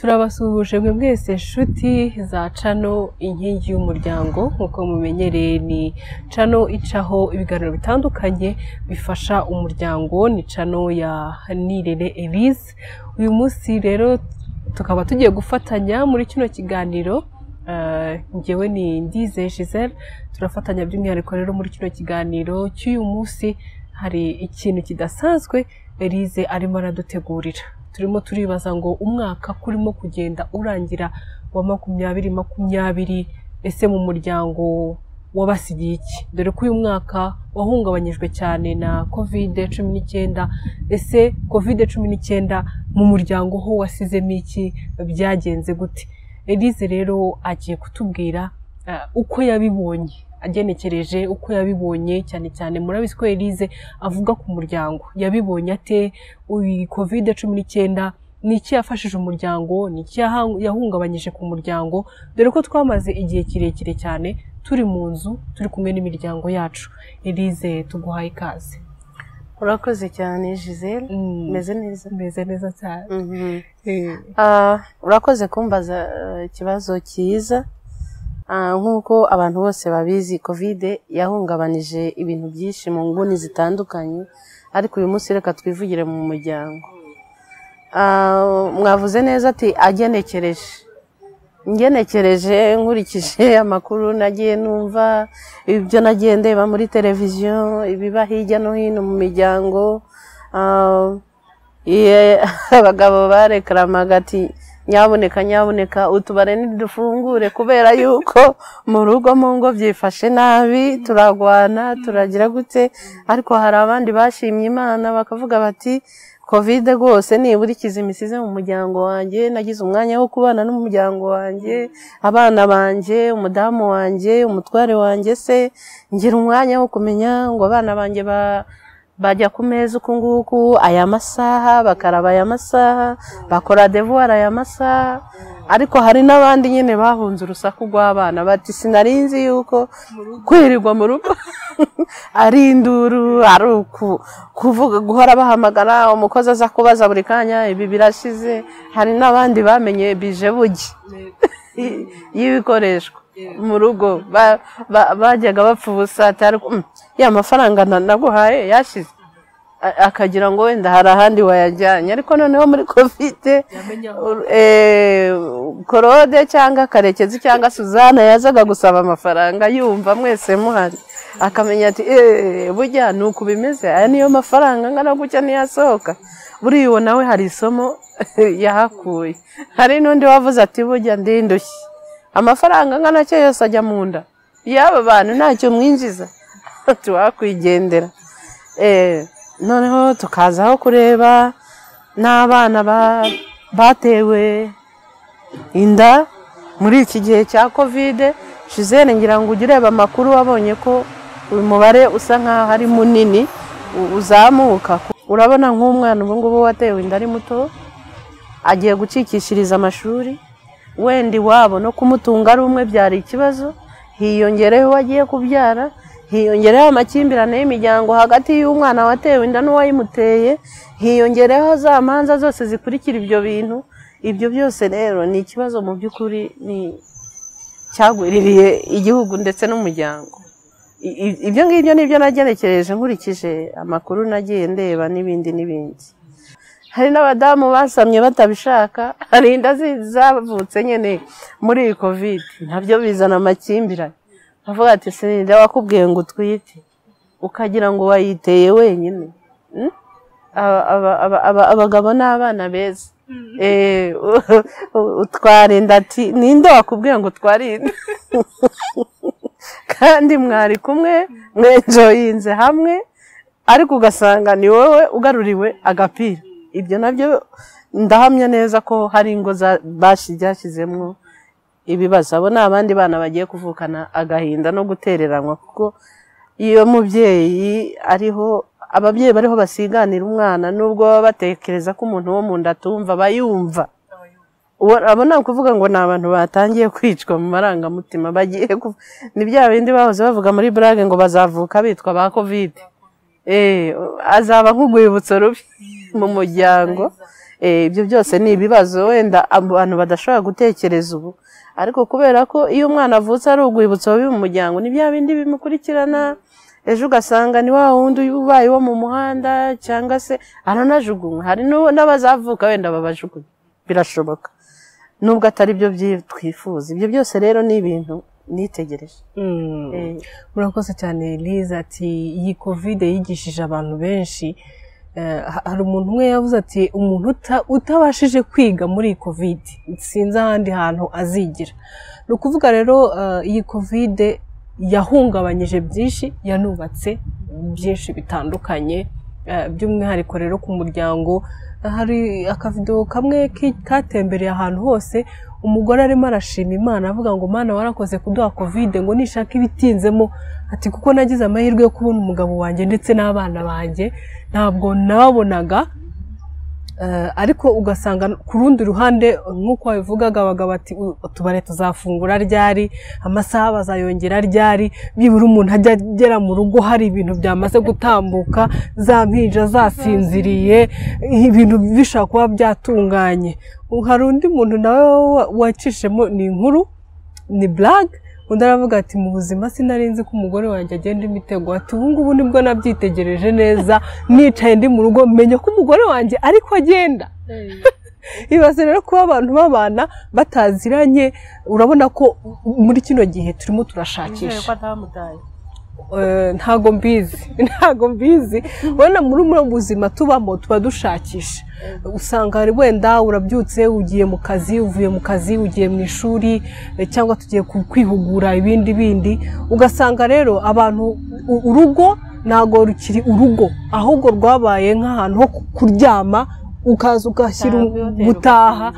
turabasuhuje mwe mwese nshuti za Channel inkingi y'umuryango nkuko mumenyereye ni Channel icaho ibiganiro bitandukanye bifasha umuryango ni Channel ya Nirere Elise. Uyu munsi rero tukaba tugiye gufatanya muri kino kiganiro ngewe ni Ndize Giselle turafatanya by'umwihariko rero muri kino kiganiro cy'uyu munsi hari ikintu kidasanzwe Elise arimo aradutegurira. Turimo turibaza ngo umwaka kurimo kugenda urangira wa 2020 ese mu muryango wabasigiye iki, dore ko uyu mwaka wahungabanyijwe cyane na COVID-19. ese COVID-19 mu muryango ho wasizemo iki, byagenze gute? Elise rero agiye kutubwira uko yabibonye, agenekereje uko yabibonye, cyane cyane murabizi ko Elise avuga ku muryango. Yabibonye ate uyu COVID-19, niki yafashije umuryango, niki yahungabanyije ku muryango, dore ko twamaze igihe kirekire cyane turi mu nzu turi kumwe n'imiryango yacu. Elise tuguhaye ikaze. Urakoze cyane Giselle. Meze neza cyane. Urakoze kumbaza ikibazo cyiza. Nkuko abantu bose babizi COVID yahungabanije ibintu byinshi mu nguni zitandukanye, ariko uyu munsi reka twivugire mu muryango. Mwavuze neza ati ngenekereje nkurikije amakuru nagiye numva, ibyo nagiye ndeba muri televiziyo, ibiba hirya no hino mu miryango. Abagabo barekaramaga ati nyabuneka utubare nidufungure kubera yuko mu rugo mu ngo byifashe nabi, turagwana turagira gute. Ariko hari abandi bashimye Imana bakavuga bati COVID rwose nibura ikizimisize mu muryango wanjye, nagize umwanya wo kubana n'umuryango wanjye, abana banje, umudamu wanjye, umutware wanjye, se ngira umwanya wo kumenya ngo abana banjye bajya ku meza uku nguku aya masaha, bakaraba aya masaha, bakora devoir aya masaha. Ariko hari n'abandi nyine bahunze urusaku rw'abana bati sinarinzi yuko kwirirwa mu rugo ari induru, ari kuvuga guhora bahamagara umukozi aza kubaza buri kanya ibi birashize. Hari n'abandi bamenye bije bugi y'ibikoreshwa mu rugo, bajyaga bapfa ubusa ya mafaranga naguhaye yashize, akagira ngo wenda hari ahandi wayajyanye. Ariko noneho muri COVID Korode cyangwa Karekezi cyangwa Suzana yazaga gusaba amafaranga yumva mwese muhari, akamenya ati burya nuko bimeze, aya niyo mafaranga ngana gutya niyasohoka. Buri uwo nawe hari isomo yahakuye. Hari n'undi wavuze ati burya ndindushye, amafaranga ngana cyo yose ajya mu nda y'aba bantu ntacyo mwinjiza tuwakwigendera. Noneho tukazaho kureba n'abana batewe inda muri iki gihe cya COVID. Giselle ngira ngo ujye ureba amakuru, wabonye ko uyu mubare usa nkaho ari munini uzamuka. Urabona nk'umwana ubu ngubu watewe inda ari muto, agiye gucikishiriza amashuri, wenda iwabo no kumutunga ari umwe byari ikibazo, hiyongereho wagiye kubyara, hiyongereho amakimbirane y'imiryango hagati y'umwana watewe inda n'uwayimuteye, hiyongereho za manza zose zikurikira ibyo bintu. Ibyo byose rero ni ikibazo mu by'ukuri ni cyagwiririye igihugu ndetse n'umuryango. Ibyo ngibyo nibyo nagenekereje nkurikije amakuru nagiye ndeba n'ibindi. Hari n'abadamu basamye batabishaka, hari inda zavutse nyene muri COVID, nabyo bizana amakimbirane. Bavuga ati sinida wakubwiye ngo utwite ukagira ngo wayiteye wenyine. Abagabo n'abana beza utwarinda ati ninde wakubwiye ngo twarinda kandi mwari kumwe mwenjoyinze hamwe, ariko ugasanga ni wowe ugaruriwe agapira. Ibyo nabyo ndahamya neza ko hari ingo byashyizemo ibibazo. Abo n'abandi bana bagiye kuvukana agahinda no gutereranwa, kuko iyo mubyeyi ariho, ababyeyi bariho basiganira umwana, nubwo baba batekereza ko umuntu wo mu nda atumva bayumva. Abo nta kuvuga ngo ni abantu batangiye kwicwa mu marangamutima, bagiye ni bya bindi bahoze bavuga muri blague ngo bazavuka bitwa ba COVID. Azaba nk'ugwibutso rubi mu muryango. ibyo byose ni ibibazo wenda abantu badashobora gutekereza ubu, ariko kubera ko iyo umwana avutse ari urwibutso bibi mu muryango, ni bya bindi bimukurikirana, ejo ugasanga ni wa wundi ubaye wo mu muhanda cyangwa se aranajugunywa. Hari n'abazavuka wenda babajugunya, birashoboka nubwo atari byo twifuza. Ibyo byose rero ni ibintu nitegereje. Murakoze cyane Liza. Ati iyi covid yigishije abantu benshi. Hari umuntu umwe yavuze ati umuntu utabashije kwiga muri iyi covid sinzi ahandi hantu azigira. Ni ukuvuga rero iyi covid yahungabanyije byinshi, yanubatse byinshi bitandukanye, by'umwihariko rero ku muryango. Hari akavidewo kamwe katembereye ahantu hose, umugore arimo arashima Imana avuga ngo Mana warakoze kuduha covid, ngo nishaka ibitinzemo, ati kuko nagize amahirwe yo kubona umugabo wanjye ndetse n'abana banjye ntabwo nababonaga. Ariko ugasanga ku rundi ruhande nk'uko wabivugaga abagabo ati utubare tuzafungura ryari, amasaha bazayongera ryari, bibura umuntu ajya agera mu rugo hari ibintu byamaze gutambuka, za mpinja zasinziriye, ibintu bishobora kuba byatunganye. Hari undi muntu nawe wacishemo ni inkuru, ni blague, undi aravuga ati mu buzima sinarinzi ko umugore wanjye agenda imitego, ati ubu ngubu nibwo nabyitegereje neza, nicaye ndi mu rugo menya ko umugore wanjye ariko agenda. Ibaze rero kuba abantu babana bataziranye, urabona ko muri kino gihe turimo turashakisha. Ntago mbizi wenda muri buzima tubamo tuba dushakisha. Usanga wenda urabyutse ugiye mu kazi, uvuye mu kazi ugiye mu ishuri, cyangwa tugiye kwihugura ibindi, ugasanga rero abantu urugo ntago rukiri urugo, ahubwo rwabaye nk'ahantu ho kuryama, ukaza ugashyira gutaha,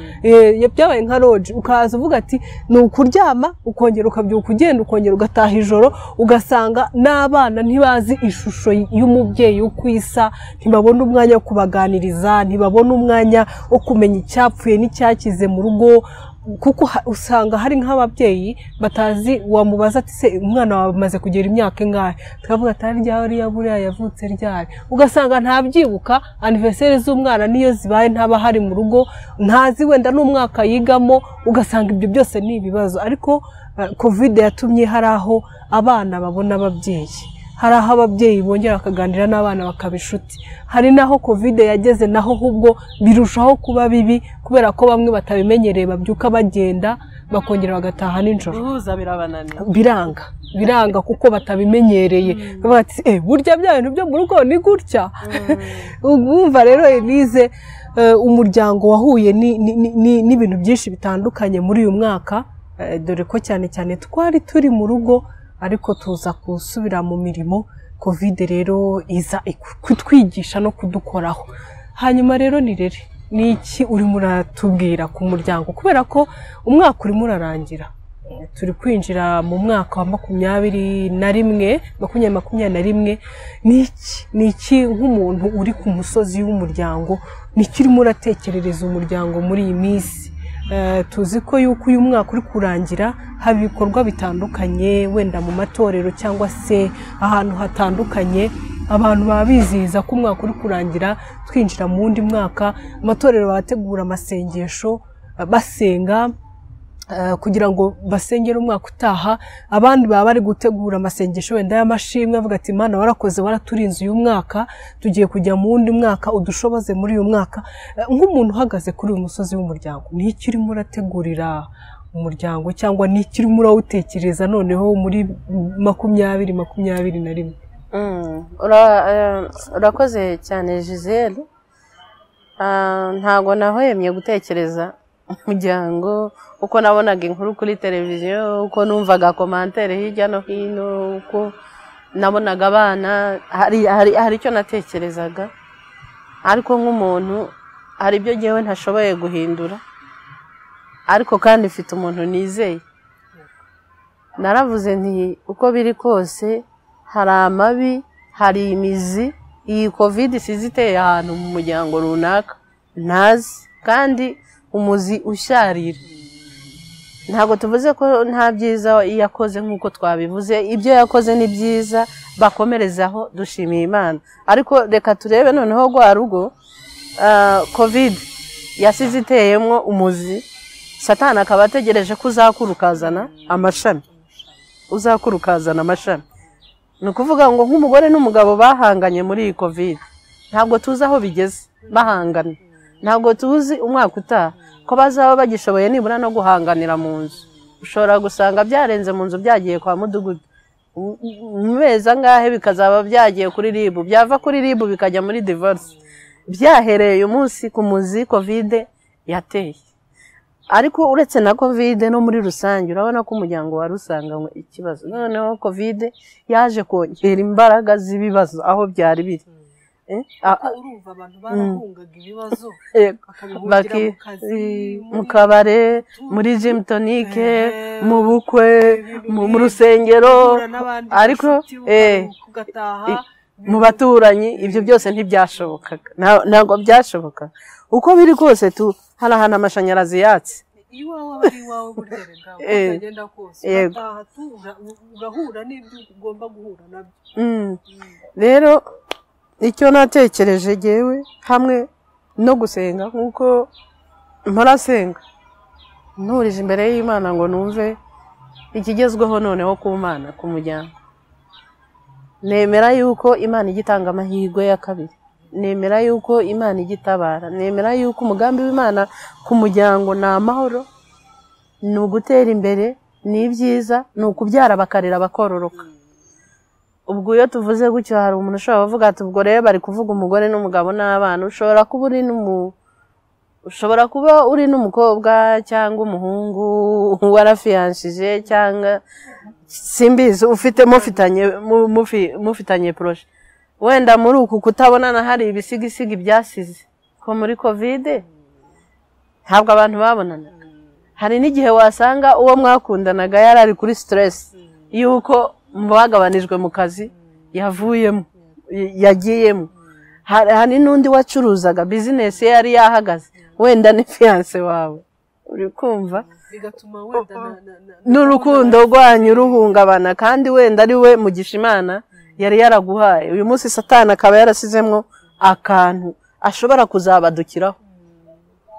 byabaye nka lodge, ukaza uvuga ati ni ukuryama, ukongera ukabyuka ugenda, ukongera ugataha ijoro. Ugasanga n'abana ntibazi ishusho y'umubyeyi uko isa, ntibabona umwanya wo kubaganiriza, ntibabona umwanya wo kumenya icyapfuye n'icyakize mu rugo, kuko usanga hari nk'ababyeyi batazi, wamubaza ati se umwana wawe amaze kugera imyaka ingahe, tukavuga atari ryari buriya yavutse ryari, ugasanga ntabyibuka. Anniversaire z'umwana niyo zibaye ntaba hari mu rugo, ntazi wenda n'umwaka yigamo. Ugasanga ibyo byose ni ibibazo. Ariko covid yatumye hari aho abana babona ababyeyi, hari aho ababyeyi bongera bakaganira n'abana bakaba inshuti. Hari naho covid yageze naho ahubwo birushaho kuba bibi, kubera ko bamwe batabimenyereye, babyuka bagenda bakongera bagataha nijoro, guhuza birabananira, biranga kuko batabimenyereye. Bavuga ati burya bya bintu byo mu rugo ni gutya. Ubumva rero Elise, umuryango wahuye n'ibintu byinshi bitandukanye muri uyu mwaka, dore ko cyane cyane twari turi mu rugo ariko tuza gusubira mu mirimo. Covid rero iza kutwigisha no kudukoraho. Hanyuma rero ni iki urimo uratubwira ku muryango, kubera ko umwaka urimo urarangira, turi kwinjira mu mwaka wa 2021. Ni iki nk'umuntu uri ku musozi w'umuryango, ni iki urimo uratekerereza umuryango muri iyi minsi? Tuzi ko yuko uyu mwaka uri kurangira haba ibikorwa bitandukanye, wenda mu matorero cyangwa se ahantu hatandukanye, abantu baba bizihiza ko umwaka uri kurangira twinjira mu wundi mwaka. Amatorero bategura amasengesho, basenga kugira ngo basengere umwaka utaha. Abandi baba bari gutegura amasengesho wenda y'amashimwe, avuga ati Mana warakoze, waraturinze uyu mwaka, tugiye kujya mu wundi mwaka, udushoboze muri uyu mwaka. Nk'umuntu uhagaze kuri uyu musozi w'umuryango, ni iki urimo urategurira umuryango, cyangwa ni iki urimo urawutekereza noneho muri 2021? Urakoze cyane Giselle. Ntago nahwemye gutekereza umuryango, uko nabonaga inkuru kuri televiziyo, uko numvaga commentaire hirya no hino, uko nabonaga abana, hari icyo natekerezaga. Ariko nk'umuntu hari ibyo ngewe ntashoboye guhindura, ariko kandi mfite umuntu nizeye. Naravuze nti uko biri kose hari amabi, hari imizi. Iyi covid siziteye ahantu mu muryango runaka ntazi, kandi umuzi usharira. Ntabwo tuvuze ko nta byiza yakoze nk'uko twabivuze, ibyo yakoze ni byiza, bakomerezaho, dushimiye Imana. Ariko reka turebe noneho rwa rugo. Covid yasize iteyemwo umuzi, satani akaba ategereje ko uzakura ukazana amashami, uzakura ukazana amashami. Ni ukuvuga ngo nk'umugore n'umugabo bahanganye muri iyi covid, ntabwo tuzi aho bigeze bahangana, ntabwo tuzi umwaka utaha ko bazaba bagishoboye nibura no guhanganira mu nzu. Ushobora gusanga byarenze mu nzu byagiye kwa mudugudu, mu mezi angahe bikazaba byagiye kuri ribu, byava kuri ribu bikajya muri divorce, byahereye umunsi ku muzi covid yateye. Ariko uretse na covid no muri rusange urabona ko umuryango wari usanganywe ikibazo, noneho covid yaje kongera imbaraga z'ibibazo aho byari biri. Urumva abantu barahungaga ibibazo bakabihungira mu kazi, mu kabare, muri gym tonique, mu bukwe, mu rusengero, ariko mu baturanyi, ibyo byose ntibyashobokaga, ntabwo byashoboka. Uko biri kose hari ahantu amashanyarazi yatse, iwawe aba ari iwawe burya bwawe, ukagenda kose ugataha ugahura n'ibyo ugomba guhura nabyo. Rero icyo natekereje jyewe hamwe no gusenga, nk'uko mparasenga nturije imbere y'Imana ngo numve ikigezweho noneho ku Mana, ku muryango. Nemera yuko Imana igitanga amahirwe ya kabiri, nemera yuko Imana igitabara, nemera yuko umugambi w'Imana ku muryango ni amahoro, ni ugutera imbere, ni ibyiza, ni ukubyara bakarera bakororoka. Ubwo iyo tuvuze gutyo hari umuntu ushobora kuvuga ati ubwo rero bari kuvuga umugore n'umugabo n'abana. Ushobora kuba uri n'umukobwa cyangwa umuhungu warafiyanshije cyangwa simbizi ufite mufitanye proje, wenda muri uku kutabonana hari ibisigisigi byasize ko muri covid ntabwo abantu babonana. Hari n'igihe wasanga uwo mwakundanaga yari ari kuri stress yuko bagabanijwe mu kazi yavuyemo yagiyemo. Hari n'undi wacuruzaga business yari yahagaze, wenda ni fiance wawe, uri kumva, bigatuma wenda n'urukundo rwanyu ruhungabana, kandi wenda ari we mugisha Imana yari yaraguhaye. Uyu munsi satani akaba yarasizemwo akantu ashobora kuzabadukiraho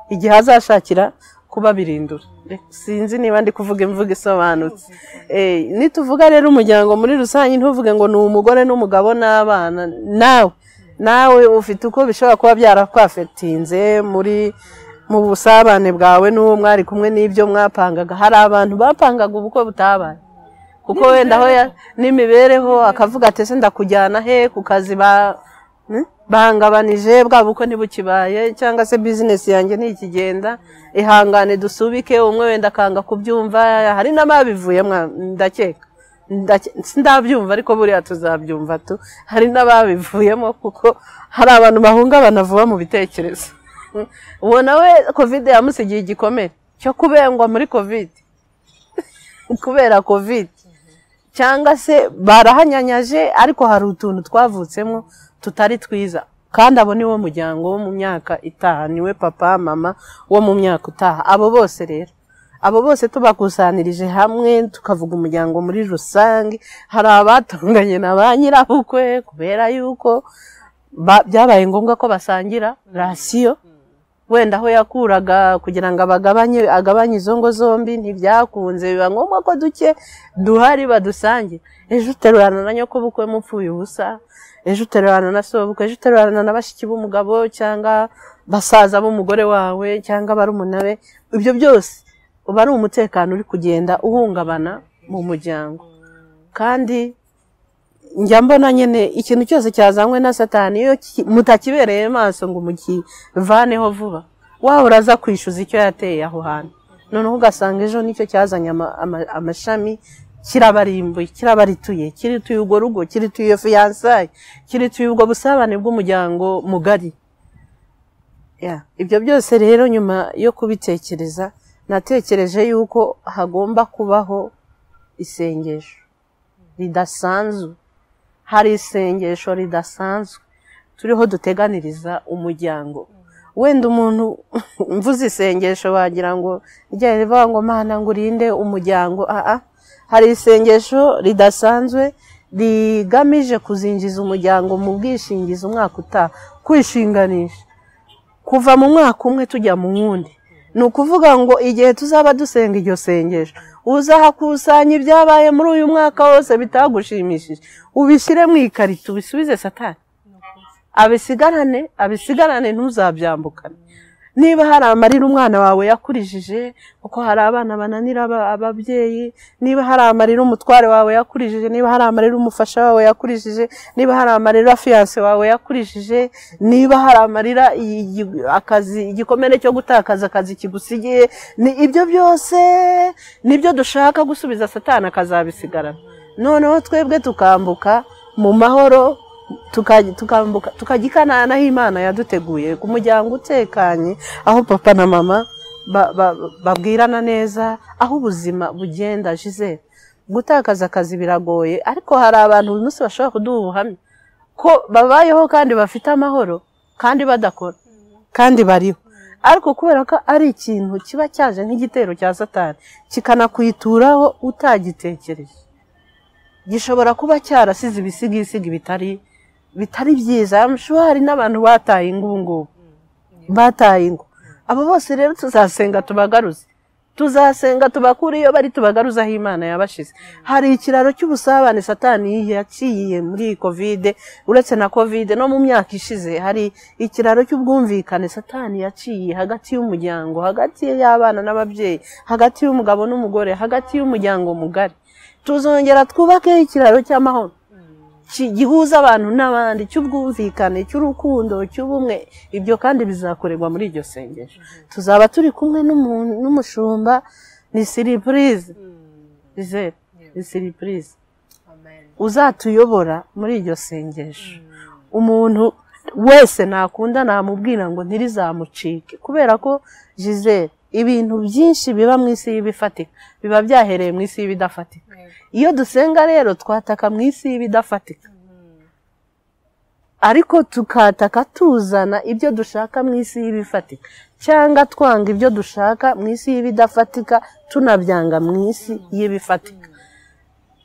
igihe azashakira kubabirindura. Sinzi niba ndi kuvuga imvugo isobanutse. Nituvuga rero umuryango muri rusange, ntuvuge ngo ni umugore n'umugabo n'abana. Nawe ufite uko bishobora kuba byarakwafetinze mu busabane bwawe n'uwo mwari kumwe n'ibyo mwapangaga. Hari abantu bapangaga ubukwe butabaye kuko wenda aho n'imibereho akavuga ati ese ndakujyana he ku kazi, bahangabanije bwa bukwe ntibukibaye, cyangwa se business yanjye ntikigenda, ihangane dusubike. Umwe wenda akanga kubyumva, hari n'ababivuyemo, ndakeka sindabyumva ariko buriya tuzabyumva hari n'ababivuyemo kuko hari abantu bahungabana vuba mu bitekerezo. Uwo nawe covid yamusigiye igikomere cyo kubengwa muri covid kubera covid, cyangwa se barahanyanyaje, ariko hari utuntu twavutsemo tutari twiza. Kandi abo niwo muryango wo mu myaka itaha, niwe papa mama wo mu myaka utaha. Abo bose rero, abo bose tubakusanirije hamwe tukavuga umuryango muri rusange. Hari abatunganye na ba nyirabukwe kubera yuko byabaye ngombwa ko basangira rasiyo, wenda aho yakuraga kugira ngo agabanye izo ngo zombi ntibyakunze, biba ngombwa ko duke duhari badusange. Ejo uterurana na nyoko bukwe mupfuye ubusa, ejo uterurana na sobukwe, ejo uterurana na bashiki b'umugabo cyangwa basaza b'umugore wawe cyangwa barumuna be. Ibyo byose uba ari umutekano uri kugenda uhungabana mu muryango. Kandi njya mbona nyine ikintu cyose cyazanywe na satani, iyo mutakibereye maso ngo mukivaneho vuba, wawe uraza kwishyuza icyo yateye aho hantu. Noneho ugasanga ejo nicyo cyazanye amashami, kirabarimbuye, kirabarituye, kirituye urwo rugo, kirituye iyo fiyansaye, kirituye ubwo busabane bw'umuryango mugari. Ibyo byose rero nyuma yo kubitekereza, natekereje yuko hagomba kubaho isengesho ridasanzwe. Hari isengesho ridasanzwe turiho duteganiriza umuryango. Wenda umuntu mvuze isengesho wagira ngo rijya rivuga ngo Mana ngo urinde umuryango. Hari isengesho ridasanzwe rigamije kuzinjiza umuryango mu bwishingizi umwaka utaha, kwishinganisha. kuva mu mwaka umwe tujya mu wundi. Ni ukuvuga ngo igihe tuzaba dusenga iryo sengesho uzahakusanya ibyabaye muri uyu mwaka wose bitagushimishije ubishyire mu ikarito ubisubize Satani abisigarane ntuzabyambukane. Niba hari amarira umwana wawe yakurijije kuko hari abana bananira ababyeyi, niba hari amarira umutware wawe yakurijije, niba hari amarira umufasha wawe yakurijije, niba hari amarira fiance wawe yakurijije, niba hari amarira akazi igikomere cyo gutakaza akazi kigusigiye, ni ibyo byose nibyo dushaka gusubiza Satani akazabisigarana. Noneho twebwe tukambuka mu mahoro tukajya aho Imana yaduteguye ku muryango utekanye, aho papa na mama babwirana neza, aho ubuzima bugenda. Gisele, gutakaza akazi biragoye, ariko hari abantu uyu munsi bashobora kuduha ubuhamya ko babayeho kandi bafite amahoro kandi badakora kandi bariho, ariko kubera ko ari ikintu kiba cyaje nk'igitero cya Satani kikanakwituraho utagitekereje, gishobora kuba cyarasize ibisigisigi bitari byiza. Hari n'abantu bataye ingo bataye ingo. Abo bose rero tuzasenga tubagaruze, tuzasenga tubakure iyo bari tubagaruza aho Imana yabashize. Hari ikiraro cy'ubusabane Satani yaciye muri Covid, uretse na Covid no mu myaka ishize hari ikiraro cy'ubwumvikane Satani yaciye hagati y'umuryango, hagati y'abana n'ababyeyi, hagati y'umugabo n'umugore, hagati y'umuryango mugari. Tuzongera twubake ikiraro cy'amahoro gihuza abantu n'abandi, cy'ubwumvikane, cy'urukundo, cy'ubumwe. Ibyo kandi bizakorerwa muri iryo sengesho. Tuzaba turi kumwe n'umushumba. Ni surprise Gisele, ni surprise uzatuyobora muri iryo sengesho. Umuntu wese nakunda namubwira ngo ntirizamucike, kubera ko Gisele ibintu byinshi biba mu isi y'ibifatika biba byahereye mu isi y'ibidafatika. Iyo dusenga rero twataka mu isi y'ibidafatika, ariko tukataka tuzana ibyo dushaka mu isi y'ibifatika, cyangwa twanga ibyo dushaka mu isi y'ibidafatika tunabyanga mu isi y'ibifatika.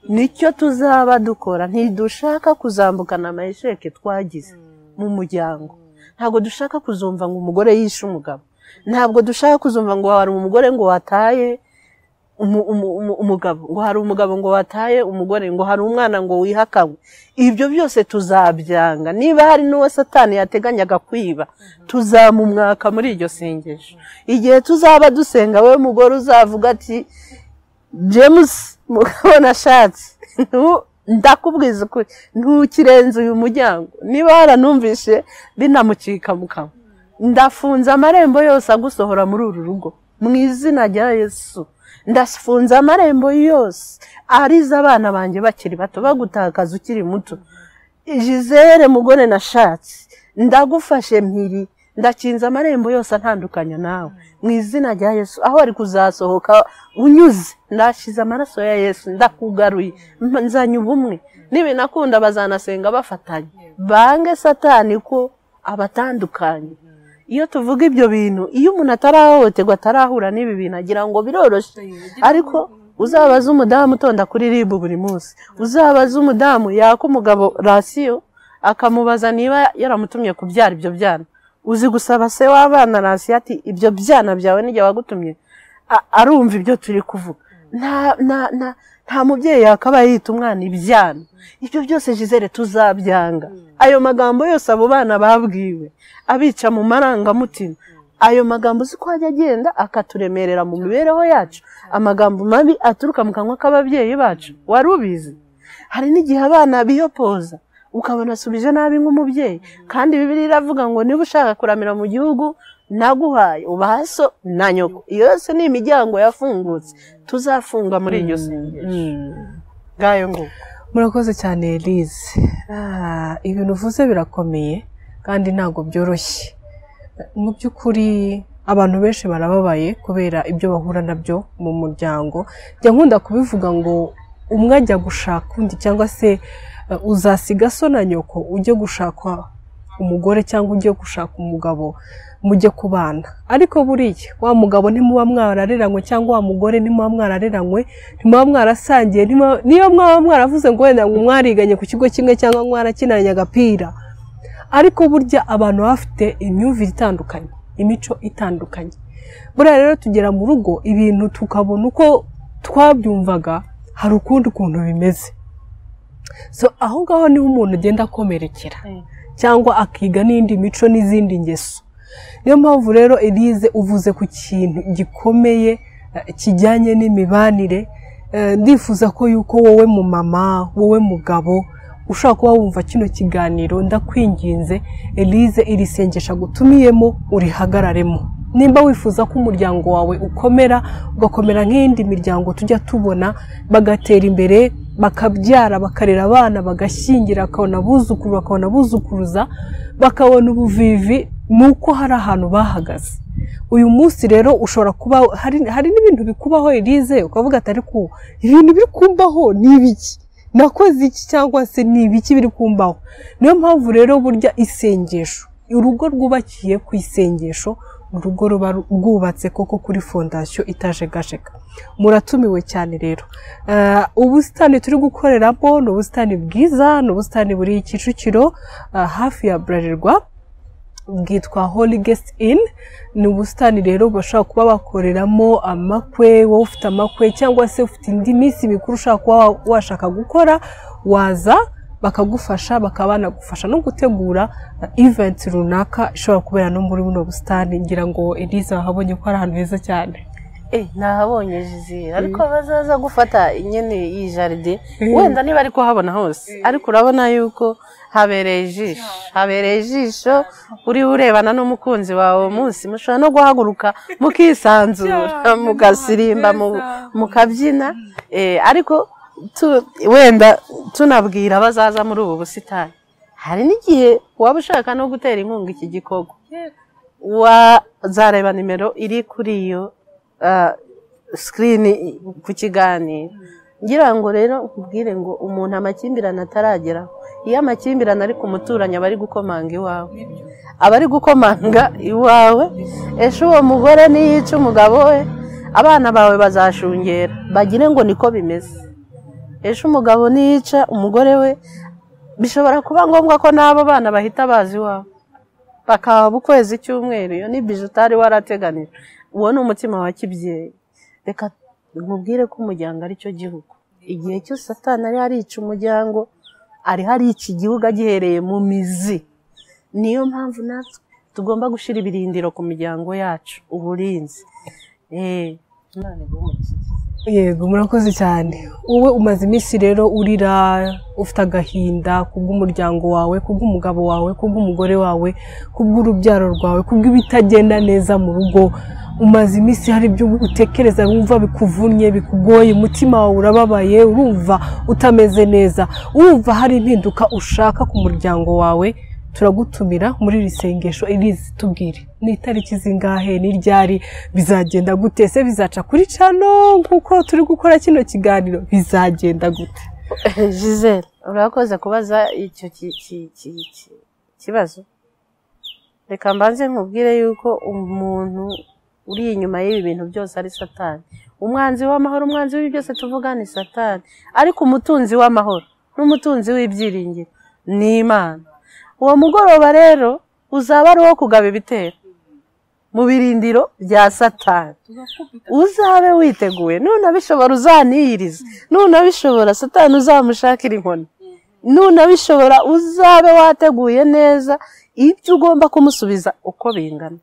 Nicyo tuzaba dukora. Ntidushaka kuzambukana amahesheke twagize mu muryango. Ntabwo dushaka kuzumva ngo umugore yishe umugabo, ntabwo dushaka kuzumva ngo hari umugore ngo wataye umugabo, ngo hari umugabo ngo wataye umugore, ngo hari umwana ngo wihakanywe. Ibyo byose tuzabyanga. Niba hari n'uwo Satani yateganyaga kwiba, tuzamumwaka muri iryo sengesho. Igihe tuzaba dusenga, we mugore uzavuga ati James mugabo nashatse, ndakubwiza ukuri ntukirenze uyu muryango. Niba haranumvishe binamucika mu kanwa, ndafunze amarembo yose agusohora muri uru rugo mu izina rya Yesu. Ndafunze amarembo yose ariza abana banjye bakiri bato bagutakaza ukiri muto. Gisele mugore nashatse, ndagufashe mpiri, ndakinze amarembo yose atandukanya nawe mu izina rya Yesu. Aho ari kuzasohoka unyuze, ndashize amaraso ya Yesu, ndakugaruye, nzanye ubumwe. Nibinakunda bazanasenga bafatanye, bange Satani ko abatandukanye. Iyo tuvuga ibyo bintu, iyo umuntu atarahohoterwa atarahura n'ibi bintu agira ngo biroroshye, ariko uzabaza umudamu utonda kuri ribu buri munsi, uzabaza umudamu yaka umugabo rasiyo akamubaza niba yaramutumye kubyara ibyo byana, uzi gusaba se w'abana rasiyo ati ibyo byana byawe nijye wagutumye, arumva ibyo turi kuvuga. Nta mubyeyi yakaba yita umwana ibyana. Ibyo byose Gisele tuzabyanga. Ayo magambo yose abo bana babwiwe abica mu marangamutima, ayo magambo uzi ko ajya agenda akaturemerera mu mibereho yacu, amagambo mabi aturuka mu kanwa k'ababyeyi bacu. Wari ubizi? Hari n'igihe abana biyopoza ukabona asubije nabi nk'umubyeyi, kandi Bibiliya iravuga ngo niba ushaka kuramira mu gihugu naguhaye ubaha so na nyoko. Iyo yose ni imiryango yafungutse tuzafunga muri iryo sengesho. Ngayo ngo murakoze cyane Elise. Ibintu uvuze birakomeye kandi ntabwo byoroshye. Mu by'ukuri abantu benshi barababaye kubera ibyo bahura nabyo mu muryango. Njya nkunda kubivuga ngo umwe ajya gushaka undi, cyangwa se uzasiga so na nyoko ujye gushaka umugore cyangwa ujye gushaka umugabo mujye kubana. Ariko buriya wa mugabo ntimuba mwarareranywe, cyangwa wa mugore ntimuba mwarareranywe, ntimuba mwarasangiye, niyo mwaba mwaravuze ngo wenda mwariganye ku kigo kimwe cyangwa mwarakinanye agapira, ariko burya abantu bafite imyumvire itandukanye, imico itandukanye. Buriya rero tugera mu rugo ibintu tukabona uko twabyumvaga hari ukundi kuntu bimeze. So aho ngaho niho umuntu agenda akomerekera cyangwa akiga n'indi mico n'izindi ngeso. Niyo mpamvu rero Elise uvuze ku kintu gikomeye kijyanye n'imibanire. Ndifuza ko yuko wowe mu mama, wowe mugabo ushaka kuba wumva kino kiganiro, ndakwinginze Elise iri sengesha gutumiyemo urihagararemo. Nimba wifuza ko umuryango wawe ukomera, ugakomera nk'indi miryango tujya tubona, bagatera imbere, bakabyara, bakarera abana, bagashyingira, bakabona abuzukuru, bakabona abuzukuruza, bakabona ubuvivi, nuko hari ahantu bahagaze. Uyu munsi rero ushobora kuba hari n'ibintu bikubaho Elise, ukavuga ati ariko ibintu biri kumbaho ni ibiki, nakoze iki cyangwa se ni ibiki biri kumbaho. Niyo mpamvu rero burya isengesho, urugo rwubakiye ku isengesho, urugo ruba rwubatse koko kuri fondasiyo itajegajega. Muratumiwe cyane rero. Ubusitani turi gukoreramo ni ubusitani bwiza, ni ubusitani buri Kicukiro hafi ya Bralirwa, bwitwa Holy Guest Inn. Ni ubusitani rero bashaka kuba bakoreramo amakwe, wowe ufite amakwe cyangwa se ufite indi minsi mikuru ushaka kuba washaka gukora, waza bakagufasha, bakabanagufasha no gutegura event runaka ishobora kubera no muri buno busitani. Ngira ngo Elise wahabonye ko ari ahantu heza cyane. Nahabonye Jizira, ariko bazaza gufata nyene iyi jaride wenda niba ariko habona hose, ariko urabona yuko habereye ijisho, uri urebana n'umukunzi wawe munsi mushobora no guhaguruka mukisanzura, mugasirimba, mukabyina. Ariko wenda tunabwira bazaza muri ubu busitani, hari n'igihe waba ushaka no gutera inkunga iki gikorwa, wazareba nimero iri kuri iyo screen ku kiganiro. Ngira ngo rero nkubwire ngo umuntu amakimbirane ataragera, iyo amakimbirane ari ku muturanyi aba ari gukomanga iwawe, aba ari gukomanga iwawe. Esho uwo mugore niyica umugabo we, abana bawe bazashungera bagire ngo niko bimeze. Esho umugabo niyica umugore we, bishobora kuba ngombwa ko n'abo bana bahita bazi iwawe bakaba ukwezi cy'umweru. Iyo ni bije utari warateganije. Uwo ni umutima wa kibyeyi. Reka nkubwire ko umuryango ari cyo gihugu. Igihe cyose Satani ari arica umuryango, ari harica igihugu agihereye mu mizi. Niyo mpamvu natwe tugomba gushira ibirindiro ku miryango yacu, uburinzi. Yego, murakoze cyane. Wowe umaze iminsi rero urira, ufite agahinda kubw'umuryango wawe, kubw'umugabo wawe, kubw'umugore wawe, kubw'urubyaro rwawe, kubw'ibitagenda neza mu rugo. Umaze iminsi hari ibyo utekereza wumva bikuvunnye, bikugoye, umutima wawe urababaye, urumva utameze neza, urumva hari impinduka ushaka ku muryango wawe. Turagutumira muri iri sengesho. Elise, tubwire ni itariki zingahe, ni ryari, bizagenda gute, se bizaca kuri channel kuko turi gukora kino kiganiro, bizagenda gute? Giselle, urakoze kubaza icyo kibazo. Reka mbanze nkubwire yuko umuntu uri inyuma y'ibi bintu byose ari Satani. Umwanzi w'amahoro, umwanzi w'ibi byose tuvuga ni Satani, ariko umutunzi w'amahoro n'umutunzi w'ibyiringiro ni Imana. Uwo mugoroba rero uzaba ari uwo kugaba ibitero mu birindiro bya Satani. Uzabe witeguye, nunabishobora uzaniyiriza, nunabishobora Satani uzamushakira inkoni, nunabishobora uzabe wateguye neza ibyo ugomba kumusubiza uko bingana.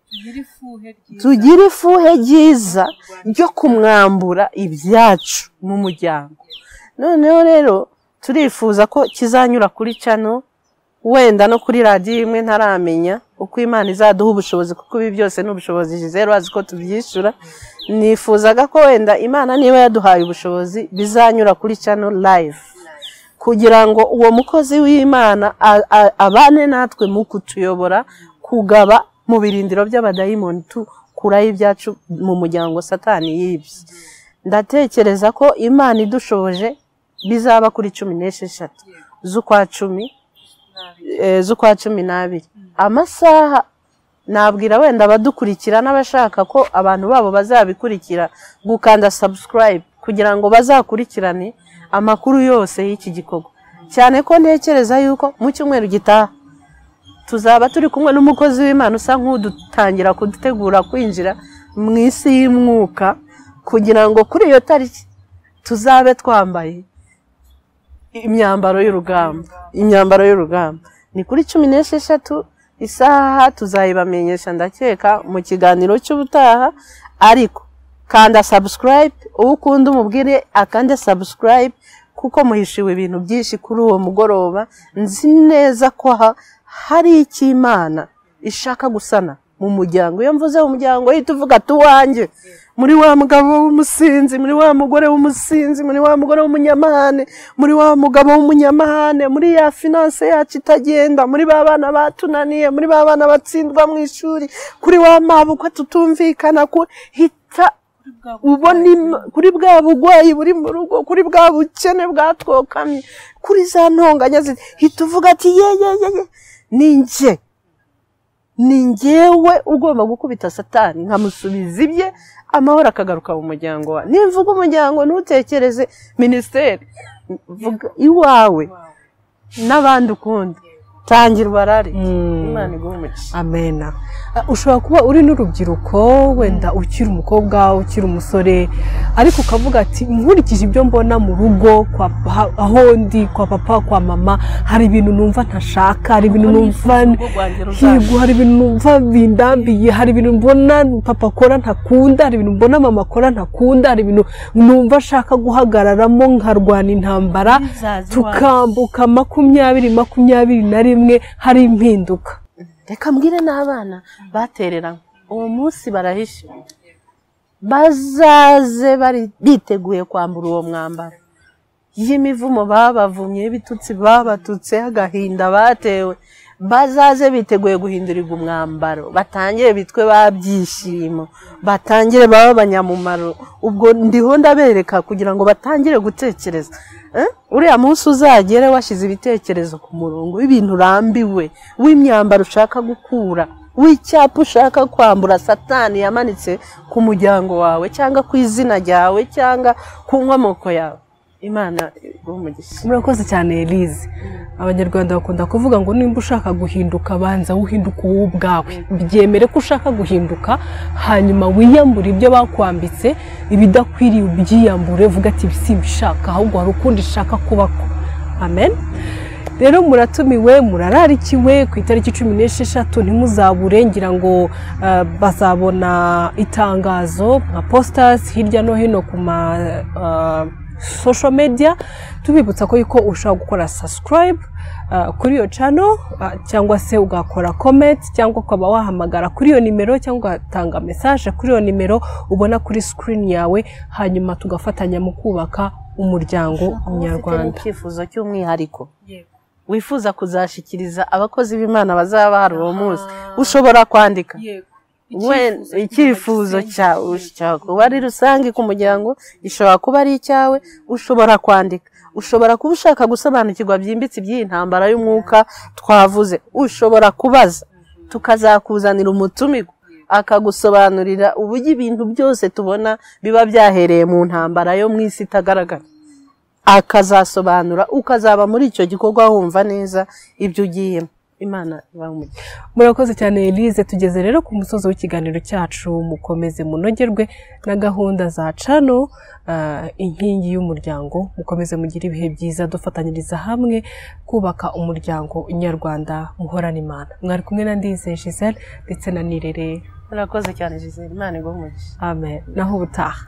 Tugire ifuhe ryiza ryo kumwambura ibyacu mu muryango. Noneho rero turifuza ko kizanyura kuri channel, wenda no kuri radio imwe ntaramenya uko Imana izaduha ubushobozi, kuko ibi byose n'ubushobozi Giselle azi ko tubyishura. Nifuzaga ko wenda Imana niba yaduhaye ubushobozi bizanyura kuri channel live, kugira ngo uwo mukozi w'Imana abane natwe mu kutuyobora kugaba mu birindiro by'abadayimoni, tukuraho ibyacu mu muryango Satani yibye. Ndatekereza ko Imana idushoboje bizaba kuri 16 z'ukwa 12. Amasaha nabwira wenda abadukurikira n'abashaka ko abantu babo bazabikurikira gukanda subscribe kugira ngo bazakurikirane amakuru yose y'iki gikorwa. Cyane ko ntekereza yuko mu cyumweru gitaha tuzaba turi kumwe n'umukozi w'Imana usa nk'udutangira kudutegura kwinjira mu isi y'umwuka kugira ngo kuri iyo tariki tuzabe twambaye imyambaro y'urugamba ni kuri 16 isaha tuzayibamenyesha ndakeka mu kiganiro cy'ubutaha ariko kanda subscribe ukunda umubwire akande subscribe kuko muhishiwe ibintu byinshi kuri uwo mugoroba nzi neza ko hari ikimana ishaka gusana mu muryango iyo mvuze umuryango hita uvuga tuwanjye muri wa mugabo w'umusinzi muri wa mugore w'umusinzi muri wa mugore w'umunyamahane muri wa mugabo w'umunyamahane muri ya finance yacu itagenda muri ba bana batunaniye muri ba bana batsindwa mu ishuri kuri wa mabuko tutumvikana hita ubona kuri bwa bugwayi buri mu rugo kuri bwa bukene bwatwokamye kuri za ntonganya hita uvuga ati ye ni njyewe ugomba gukubita satani nkamusubiza ibye amahoro akagaruka mu muryango wa nivuga umuryango ntutekereze ministeri vuga iwawe n'abandi ukundi tangira ubarare Imana igumugisha amena ushobora kuba uri n'urubyiruko wenda ukiri umukobwa ukiri umusore ariko ukavuga ati nkurikije ibyo mbona mu rugo aho ndi kwa papa kwa mama hari ibintu numva ntashaka hari ibintu numva hari ibintu numva bindambiye hari ibintu mbona papa akora ntakunda hari ibintu mbona mama akora ntakunda hari ibintu numva ashaka guhagararamo nkarwana intambara tukambuka 2021 hari impinduka reka mbwire n'abana batererana uwo munsi barahishe bazaze bari biteguye kwambura uwo mwambaro y'imivumo babavumye ibitutsi babatutse agahinda batewe bazaze biteguye guhindurirwa umwambaro batangire bitwe babyishimo batangire baba abanyamumaro ubwo ndiho ndabereka kugira ngo batangire gutekereza uriya munsi uzagere washize ibitekerezo ku murongo w'ibintu urambiwe w'imyambaro ushaka gukura w'icyapa ushaka kwambura satani yamanitse ku muryango wawe cyangwa ku izina ryawe cyangwa ku nkomoko yawe Imana igumugisha. Murakoze cyane Elise. Abanyarwanda bakunda kuvuga ngo nimba ushaka guhinduka banza uhinduka wowe ubwawe. Byemere ko ushaka guhinduka hanyuma wiyambure ibyo bakwambitse ibidakwiriye ubyiyambure vuga ati bisimbishaka ahubwo hari ukundi shaka kubako. Amen. Rero muratumiwe murararikiwe ku itariki 16 ntimuzabure ngira ngo bazabona itangazo nka posters hirya no hino ku ma social media tubibutsa ko yuko ushaka gukora subscribe kuri iyo channel cyangwa se ugakora comment cyangwa ukaba wahamagara kuri iyo nimero cyangwa ugatanga message kuri iyo nimero ubona kuri screen yawe hanyuma tugafatanya mu kubaka umuryango nyarwanda. Icyifuzo cy'umwihariko wifuza kuzashikiriza abakozi b'Imana bazaba hari uwo munsi ushobora kwandika icyifuzo cyawe kuba ari rusange ku muryango ishobora kuba ari icyawe ushobora kwandika ushobora kuba ushaka gusobanukirwa byimbitse by'intambara y'umwuka twavuze ushobora kubaza tukazakuzanira umutumirwa akagusobanurira uburyo ibintu byose tubona biba byahereye mu ntambara yo mu isi itagaragara akazasobanura ukazaba muri icyo gikorwa wumva neza ibyo ugiyemo. Imana ibamuje. Murakoze cyane Elise, tugeze rero ku musozo w'ikiganiro cyacu, mukomeze munogerwe na gahunda za channel inkingi y'umuryango, mukomeze mugira ibihe byiza dufatanyiriza hamwe kubaka umuryango nyarwanda muhorana Imana. Mwari kumwe na Ndize Giselle ndetse na Nirere. Murakoze cyane Giselle, Imana igumugisha. Amen. Naho ubutaha.